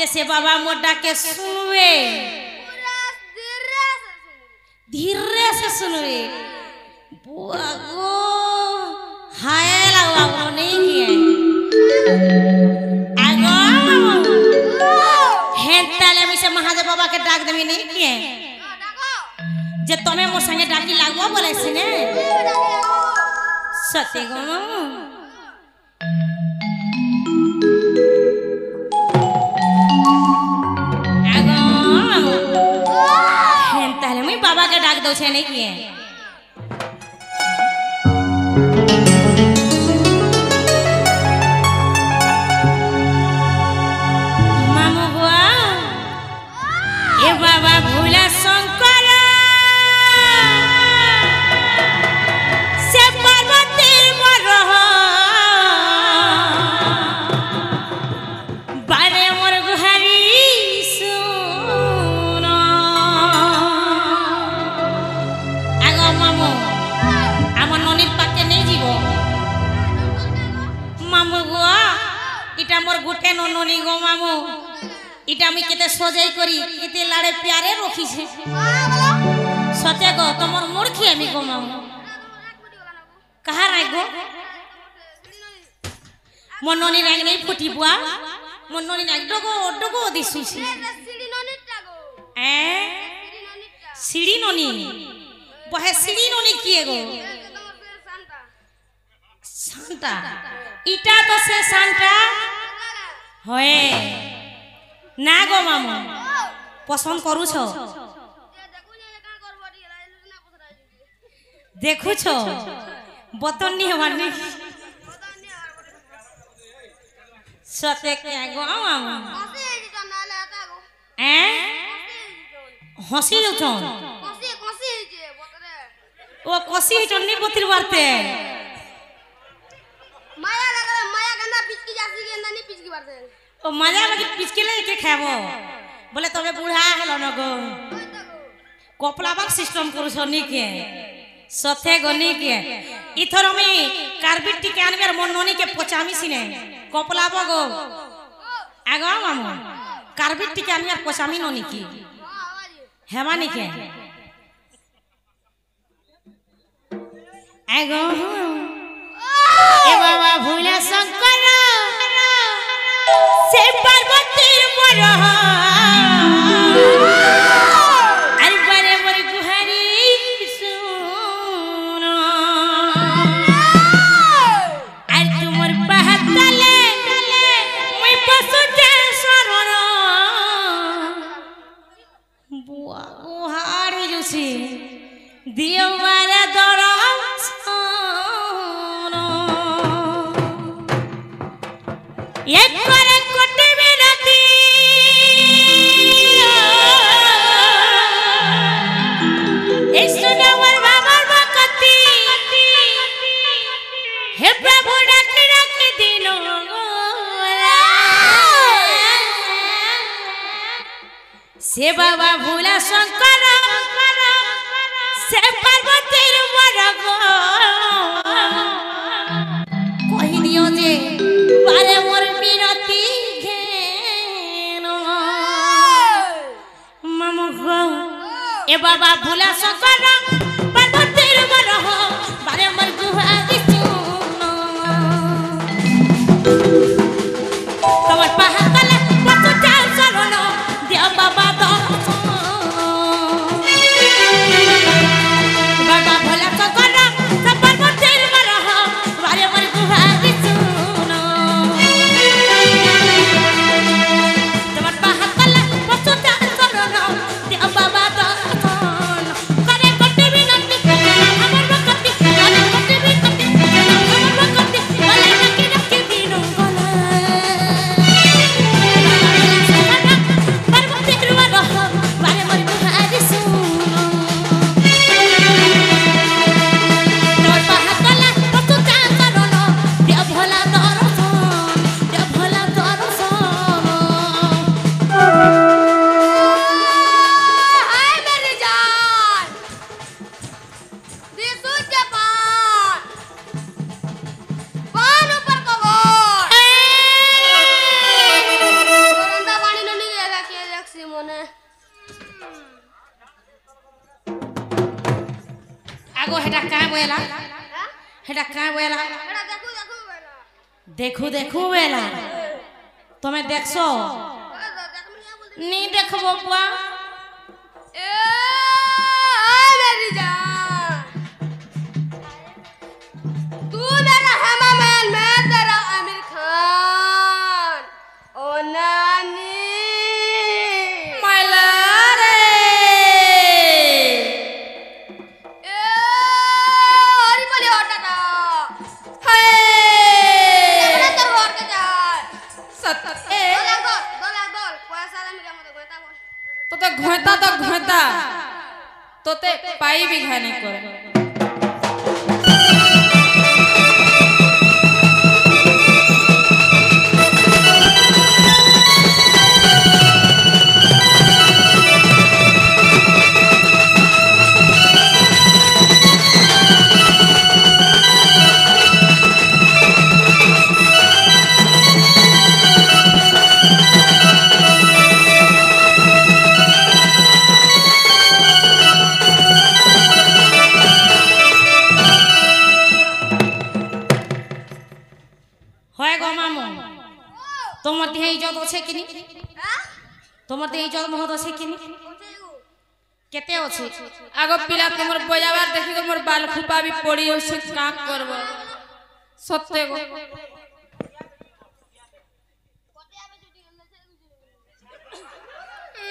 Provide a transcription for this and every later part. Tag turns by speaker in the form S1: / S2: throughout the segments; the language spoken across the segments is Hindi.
S1: जे से बाबा मोटा के सुनवे धीरे से सुनवे बुआ गो हाय लगवा नहीं किए आगो हेंताले में से महादेव बाबा के डाक देवी नहीं किए जे तमे मोर संगे डाकी लागबो बोले सिने सत्य गो बाबा के डाक दो छे नहीं किए मामू बुआ ए बाबा भूला शंकर से पार्वती मरह बारे मोर गुहारी इटा मोर गुटे नननी गो मामू इटा मी केते सजाई करी केते लाड़े प्यारे रखी छे सते गो तमर मूर्खी आमी गो मामू कहा राय गो मोर ननी राग नहीं फुटी बुआ मोर ननी राग डगो डगो दिसु छे सीडी ननी टागो सीडी ननी बहे सीडी ननी किए गो सांता इटा तो से सांता होए ना गो मामू पसंद करू छो देखू छो बतन नहीं हमार नहीं सते क्या गो मामू हसी जो ओ कसी चन्नी पतिर बारते माया लगा माया गंदा पिचकी जासी गंदा नहीं पिचकी बारते ओ मजा लगी पिचकी लेके खाबो बोले तबे बूढ़ा हलो न गो कपलाबाक सिस्टम करू छनी के सथे गनी के इथर मी कार्बिट टिके आनबेर मन ननी के पचामी सिने कपलाबो गो आगो मामू कार्बिट टिके आनबेर पचामी ननी की हेमानी के आगो ए बाबा भूला शंकर से पार्वती मरह अरे बारे मोर गुहारी सुन अरे तुमर पहतले मैं पसुते शरण बुआ गुहारी जुसी दियो मारे दरम एक करे कोटे में राती सुनावर बाबर बकती हे प्रभु डाके डाके दिनो से बाबा भूला शंकर से पार्वती मरग कहि दियो जे बारे मोर मिनती घेनो मामू गो ए बाबा भूला शंकर पार्वती मरह बारे मोर गुहा दिसुनो तमर पहातले पछु चाल शरण दिया बाबा तो बाबा भोला शंकर से पार्वती मरह बारे मोर गुहा दिसुनो तमर पहातले पछु चाल शरण दिया बाबा तो करे कोटी बिनती हमर बकती करे कोटी बिनती हमर बकती बोले नकी नकी दिनो गला আগো হেটা কায় বয়লা হেটা কায় বয়লা দেখু দেখু বেলা তুমি দেখছো নি দেখবো বুয়া
S2: घोता तोते पाई भी खाने को
S1: তোমার দেহে ইজ্জত আছে কিনি তোমার দেহে ইজ্জত মহৎ আছে কিনি কেতে আছে
S2: আগো পিলা তোমার বজাবার দেখি তোমার বাল খুপা भी পড়ি হইছে কাক করব সত্যি গো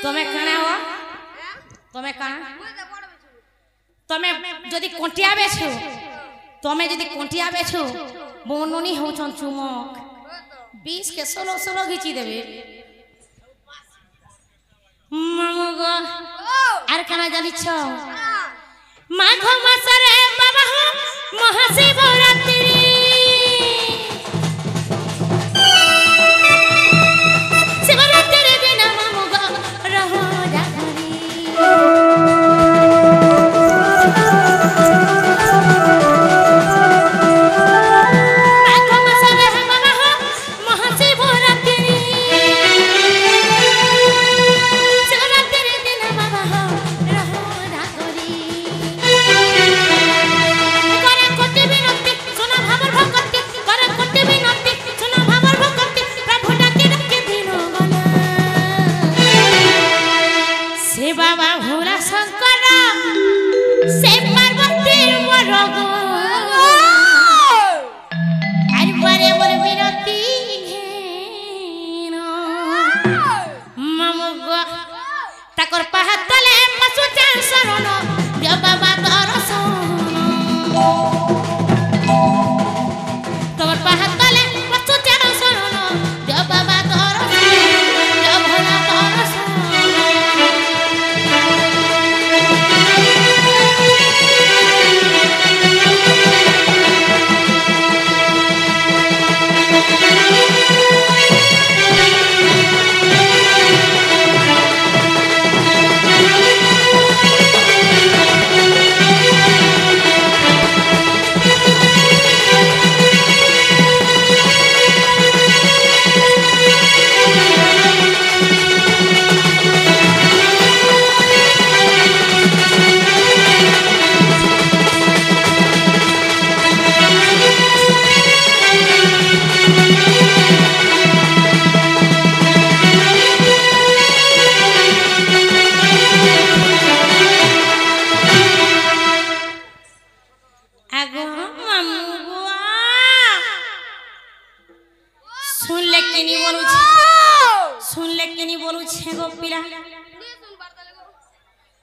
S1: তুমি কানা হো তুমি কানা তুমি যদি কোটিয়া বেছো তুমি যদি কোটিয়া বেছো বননি হউছন চুমক 20 के 16 घिची देवे मामुगो आर काना जानि छ माघ मास रे बाबा हो महाशिवरात्रि शिवरात्रि दिन मामुगो रहो जागरी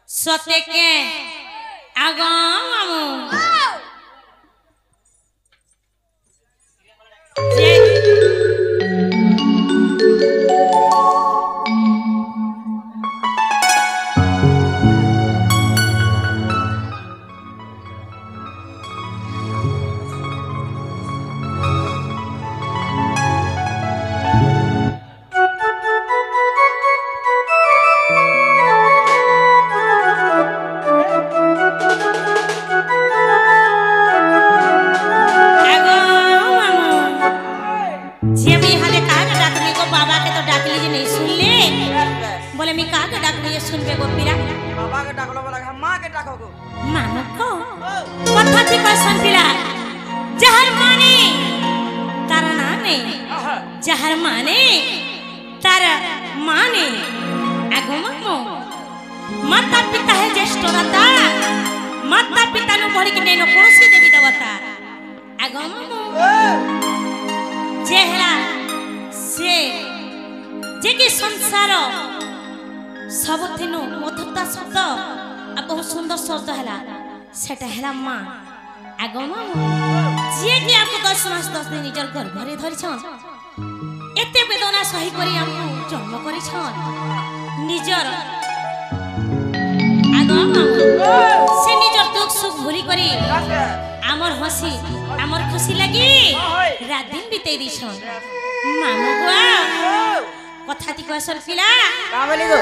S1: सत्य के आगाम सुनबे गो पीरा बाबा के डाकलो वाला हम मां के डाको को मानो को माने तार नाने जहर माने तार माने आगो मामो माता पिता है ज्येष्ठ दाता माता पिता नु भरी के नै न कोनसी देवी देवता आगो मामो जेहरा से जे कि संसार सबथिनु मधुरता शब्द आ बहुत सुंदर शब्द हैला सेटा हैला मां आगो मामो जे कि आपको 10 मास 10 दिन निजर घर भरे धरि छन एते वेदना सही करी हमको जन्म करी छन निजर आगो मामो से निजर दुख सुख भूली करी आमर हसी आमर खुशी लगी रात दिन बिते दी छन मामो गुआ कथाती को असल पिला
S3: का बोली गो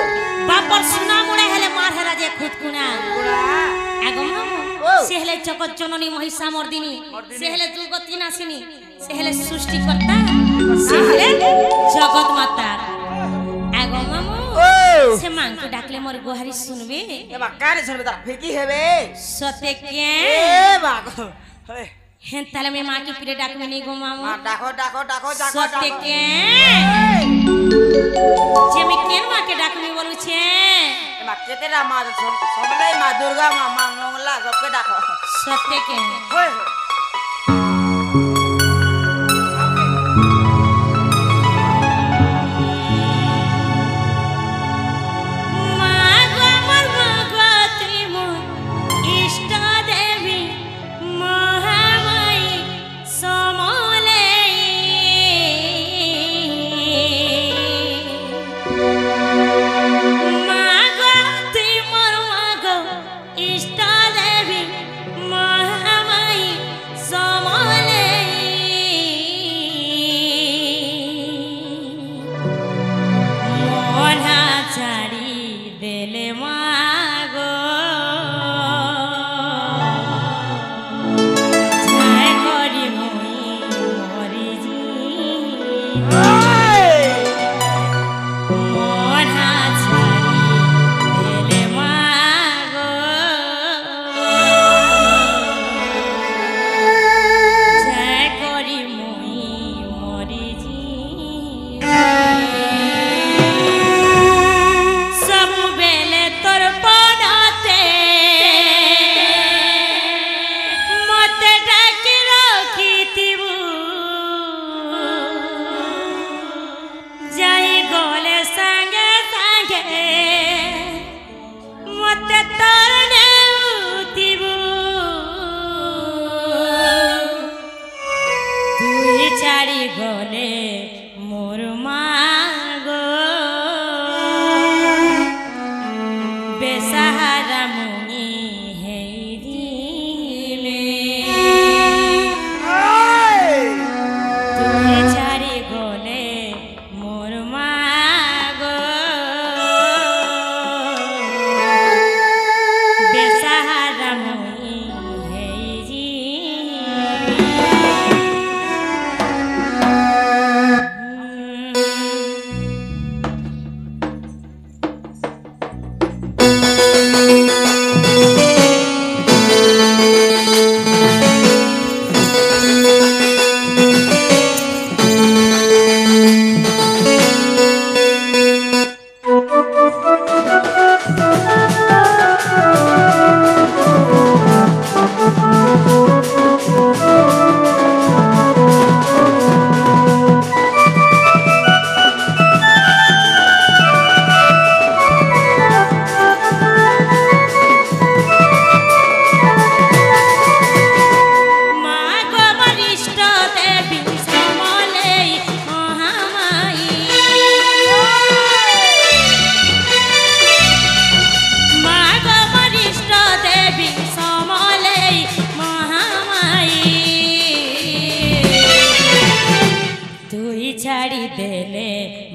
S1: बापर सुना मुड़े हेले मार हेला जे खुद कुना आगो मामो से हेले जगत जननी महिषा मर्दिनी से हेले दुर्गति नाशिनी से हेले सृष्टि करता से हेले जगत माता आगो मामो से मांग को डाकले मोर गोहारी सुनबे
S3: ए बाका रे सुनबे ता फेकी हेबे
S1: सते के
S3: ए बाको हे
S1: हेन ताले में मां की पिरे डाक में नहीं गो मामो
S3: डाको डाको डाको डाको
S1: सते के जे में केन मां के डाक में बोलू छे
S3: ए मा केतेरा मा सबले मा दुर्गा मा मंगला सबके डाको
S1: सते के
S3: होय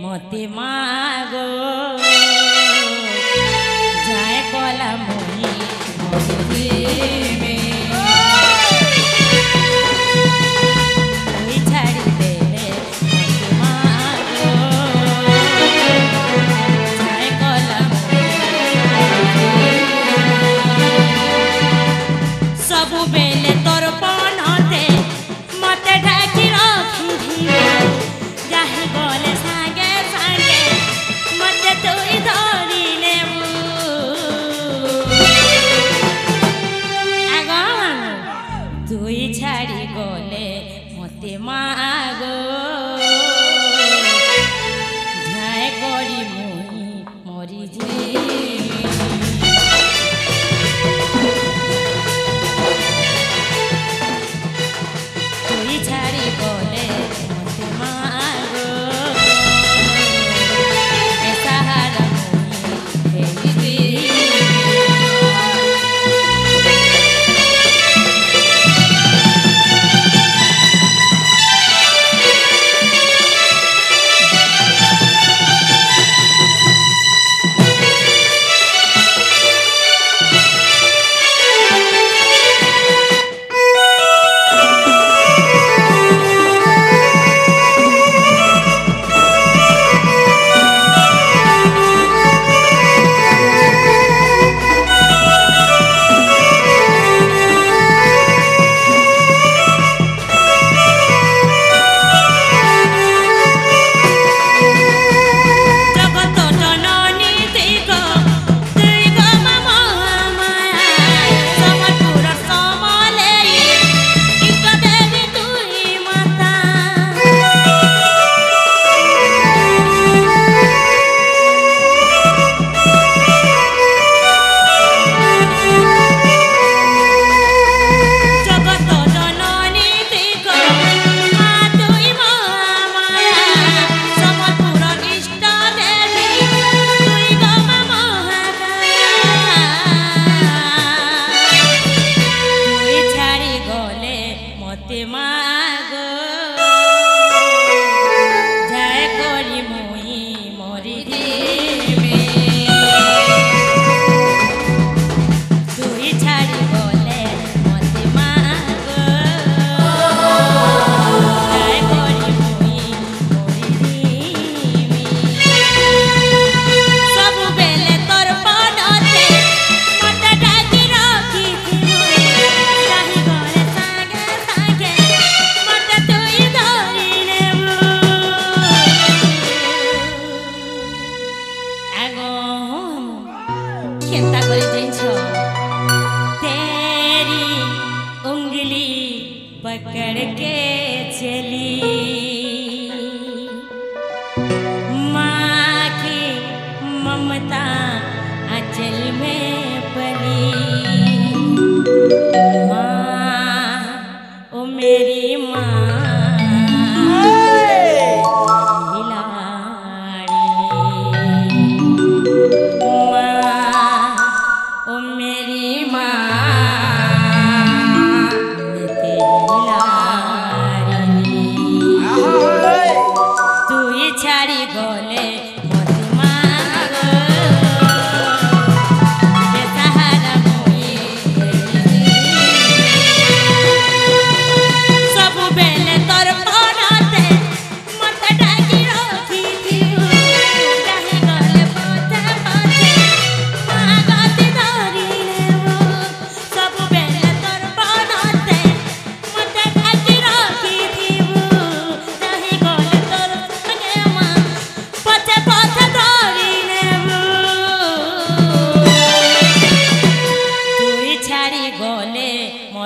S1: मते मागो जाए कोला मोही मोही में छाड़ी दे मते मागो जाए कोला सब बेले तोर पनते मते ममता अचल में पली माँ ओ मेरी माँ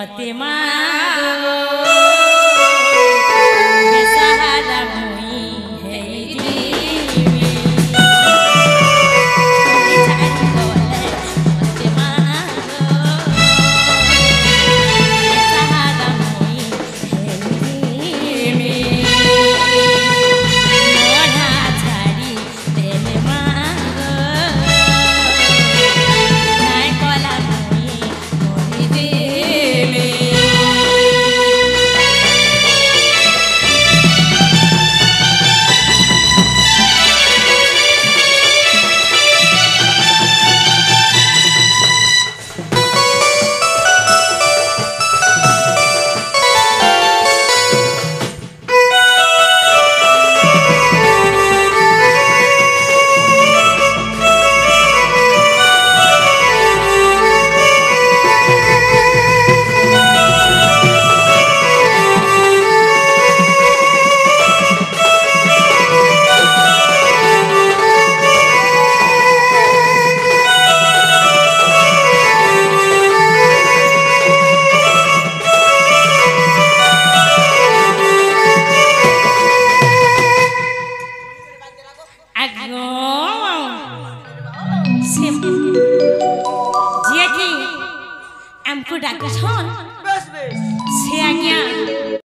S1: मते मागो बेसहारा मुई है जीवी छाड़ी गले मते मागो बेसहारा मुई है जीवी मोढ़ा छाड़ी देले मागो नाय कला मुई मोरी दे हमको डाक्टर छन
S3: बस बस
S1: से आज्ञा